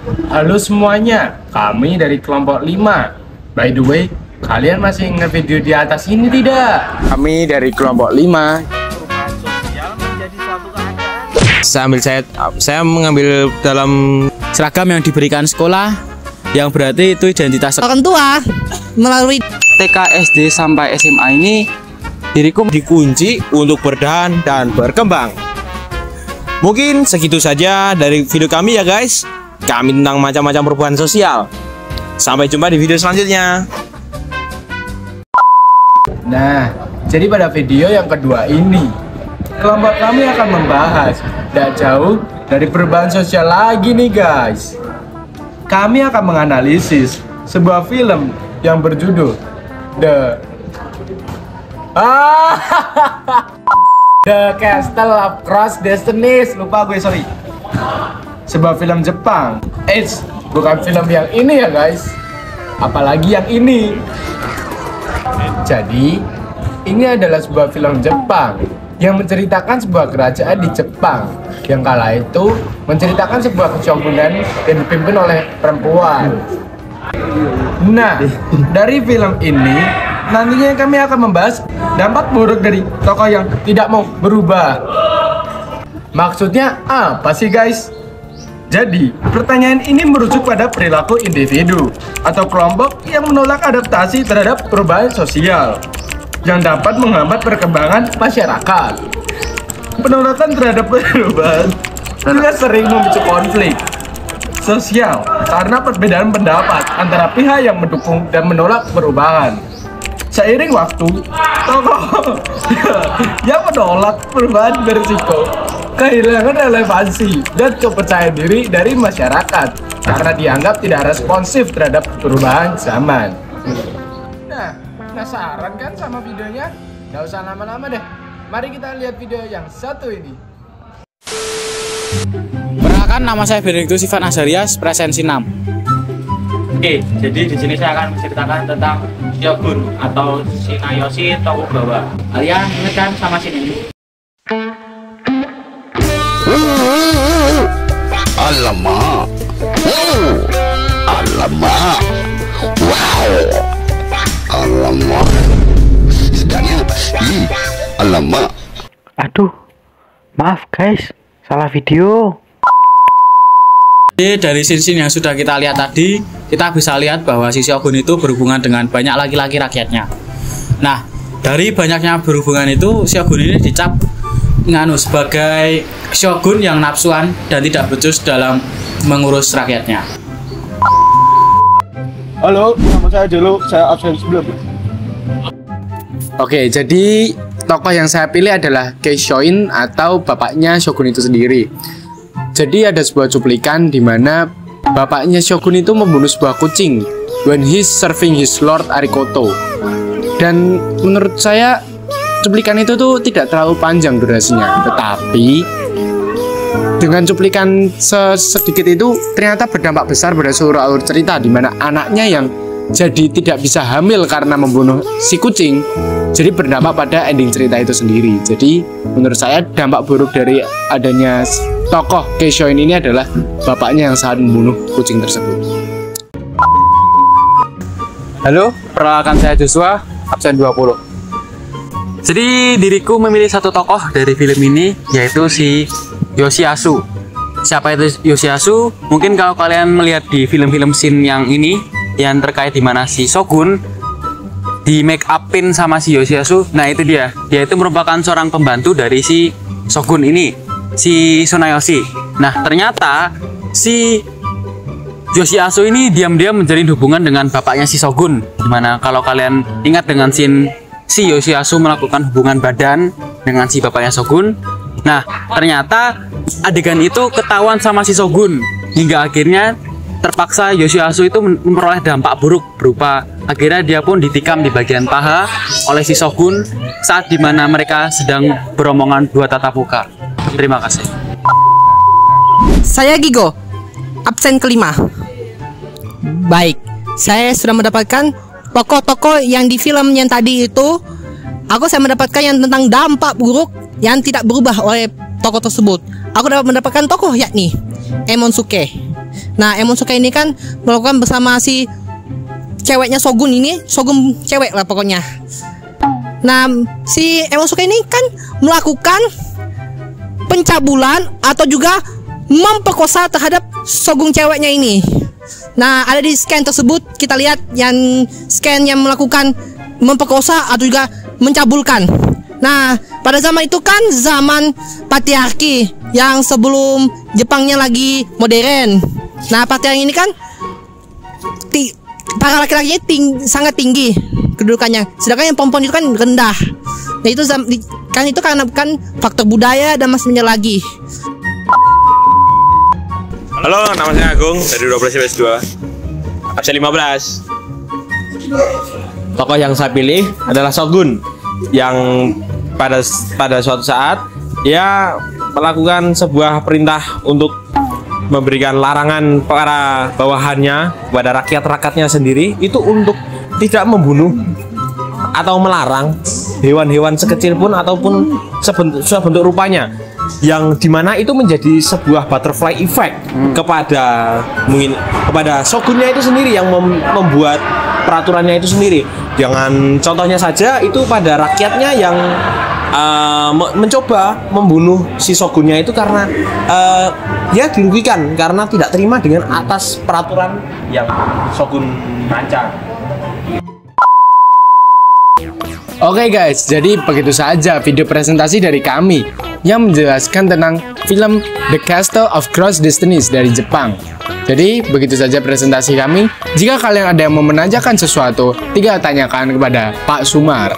Halo semuanya, kami dari kelompok 5. By the way, kalian masih ingat video di atas ini tidak? Kami dari kelompok 5. Saya mengambil dalam seragam yang diberikan sekolah, yang berarti itu identitas orang tua. Melalui TK, SD sampai SMA ini diriku dikunci untuk bertahan dan berkembang. Mungkin segitu saja dari video kami ya guys. Kami tentang macam-macam perubahan sosial. Sampai jumpa di video selanjutnya. Nah, jadi pada video yang kedua ini, kelompok kami akan membahas tidak jauh dari perubahan sosial lagi nih guys. Kami akan menganalisis sebuah film yang berjudul The Castle of Cross Destinies. Lupa gue, sorry. Sebuah film Jepang. Bukan film yang ini ya guys. Apalagi yang ini. Jadi, ini adalah sebuah film Jepang yang menceritakan sebuah kerajaan di Jepang yang kala itu menceritakan sebuah keshogunan yang dipimpin oleh perempuan. Nah, dari film ini nantinya kami akan membahas dampak buruk dari tokoh yang tidak mau berubah. Maksudnya apa sih guys? Jadi, pertanyaan ini merujuk pada perilaku individu atau kelompok yang menolak adaptasi terhadap perubahan sosial yang dapat menghambat perkembangan masyarakat. Penolakan terhadap perubahan juga sering memicu konflik sosial karena perbedaan pendapat antara pihak yang mendukung dan menolak perubahan. Seiring waktu, tokoh yang menolak perubahan berisiko kehilangan relevansi dan kepercayaan diri dari masyarakat karena dianggap tidak responsif terhadap perubahan zaman. Nah, penasaran kan sama videonya? Gak usah lama-lama deh. Mari kita lihat video yang satu ini. Perkenalkan, nama saya Benediktus Ivan Azarias, presensi 6. Oke, jadi di sini saya akan menceritakan tentang Shogun atau Shinayoshi Tokugawa. Kalian ingat kan sama sini? Alamak, alamak, wow, alamak, sedangnya, alamak. Aduh, maaf guys, salah video. Jadi dari scene yang sudah kita lihat tadi, kita bisa lihat bahwa si Shogun itu berhubungan dengan banyak laki-laki rakyatnya. Nah, dari banyaknya berhubungan itu, Shogun ini dicap sebagai shogun yang nafsuan dan tidak becus dalam mengurus rakyatnya. Halo, nama saya Delo, saya absen sebelum. Oke, jadi tokoh yang saya pilih adalah Keishoin atau bapaknya Shogun itu sendiri. Jadi ada sebuah cuplikan di mana bapaknya Shogun itu membunuh sebuah kucing when he's serving his lord Arikoto. Dan menurut saya cuplikan itu tuh tidak terlalu panjang durasinya, tetapi dengan cuplikan sedikit itu ternyata berdampak besar pada seluruh alur cerita, di mana anaknya yang jadi tidak bisa hamil karena membunuh si kucing, jadi berdampak pada ending cerita itu sendiri. Jadi menurut saya dampak buruk dari adanya tokoh Keishoin ini adalah bapaknya yang saat membunuh kucing tersebut. Halo, perkenalkan saya Joshua, absen 20. Jadi diriku memilih satu tokoh dari film ini, yaitu si Yoshiasu. Siapa itu Yoshiasu? Mungkin kalau kalian melihat di film-film scene yang ini, yang terkait dimana si Shogun di make upin sama si Yoshiasu, nah itu dia. Dia itu merupakan seorang pembantu dari si Shogun ini, si Tsunayoshi. Nah ternyata si Yoshiasu ini diam-diam menjalin hubungan dengan bapaknya si Shogun. Dimana kalau kalian ingat dengan scene si Yoshiasu melakukan hubungan badan dengan si bapaknya Shogun. Nah, ternyata adegan itu ketahuan sama si Shogun, hingga akhirnya terpaksa Yoshiasu itu memperoleh dampak buruk berupa akhirnya dia pun ditikam di bagian paha oleh si Shogun saat dimana mereka sedang beromongan dua tatap muka. Terima kasih. saya Gigo, absen kelima. Baik, saya sudah mendapatkan tokoh-tokoh yang di film yang tadi itu. Saya mendapatkan yang tentang dampak buruk yang tidak berubah oleh tokoh tersebut. Aku dapat mendapatkan tokoh yakni Emonsuke. Nah, Emosuke ini kan melakukan bersama si ceweknya Shogun ini, Shogun cewek lah pokoknya. Nah, si Emosuke ini kan melakukan pencabulan atau juga memperkosa terhadap Shogun ceweknya ini. Nah, ada di scan tersebut kita lihat yang scan yang melakukan memperkosa atau juga mencabulkan. Nah, pada zaman itu kan zaman patriarki yang sebelum Jepangnya lagi modern. Nah, patriarki ini kan para laki-lakinya sangat tinggi kedudukannya, sedangkan yang perempuan itu kan rendah. Nah, itu kan itu karena kan faktor budaya dan masih banyak lagi. Halo, nama saya Agung dari 12 IPS 2 absen 15. Tokoh yang saya pilih adalah Shogun yang pada suatu saat ia melakukan sebuah perintah untuk memberikan larangan para bawahannya kepada rakyat-rakyatnya sendiri itu untuk tidak membunuh atau melarang hewan-hewan sekecil pun ataupun sebentuk rupanya, yang dimana itu menjadi sebuah butterfly effect kepada shogunnya itu sendiri yang membuat peraturannya itu sendiri. Jangan contohnya saja itu pada rakyatnya yang mencoba membunuh si shogunnya itu karena dia dirugikan karena tidak terima dengan atas peraturan yang shogun rancang. Oke guys, jadi begitu saja video presentasi dari kami yang menjelaskan tentang film The Castle of Cross Destinies dari Jepang. Jadi begitu saja presentasi kami. Jika kalian ada yang mau menanyakan sesuatu, tinggal tanyakan kepada Pak Sumar.